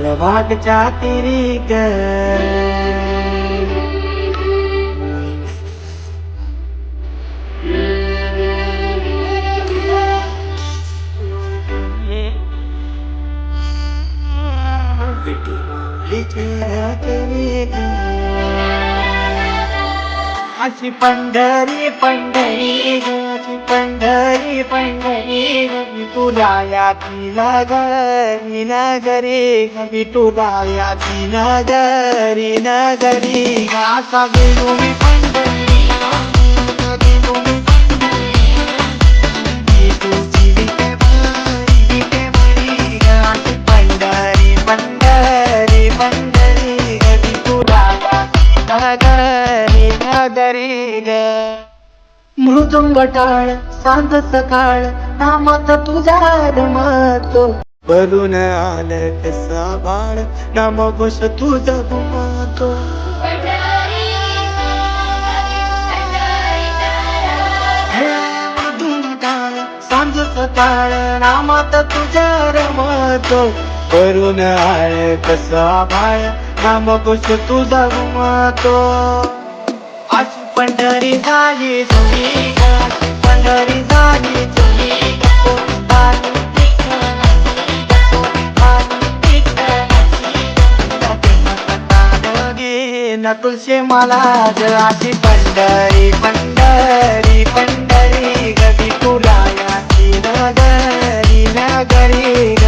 भागच्या तिरी ग अशी पंढरी पंढरी अशी पंढरी पंढरी तुला याती नगरी नगरी तुला याती नगरी नगरी असा गेलो मी पंढरी गेलो मी पंढरी तुझी विटे बरी अशी पंढरी पंढरी पंढरी तुला याती नगरी ग मृदुंग टाळ सांज सकाळ नामात तुझा रमतो भरून आलं कसा बाळ नाम घोष तुझा घुमतो मृदुंग टाळ सांज सकाळ नामात तुझा रमतो भरून आलं कसा बाळ नाम घोष तुझा घुमतो अशी पंढरी झाली तुझी पंढरी झाली तुझी न तुळशी मला अशी पंढरी पंढरी पंढरी गवी तुला याची नगरी नगरी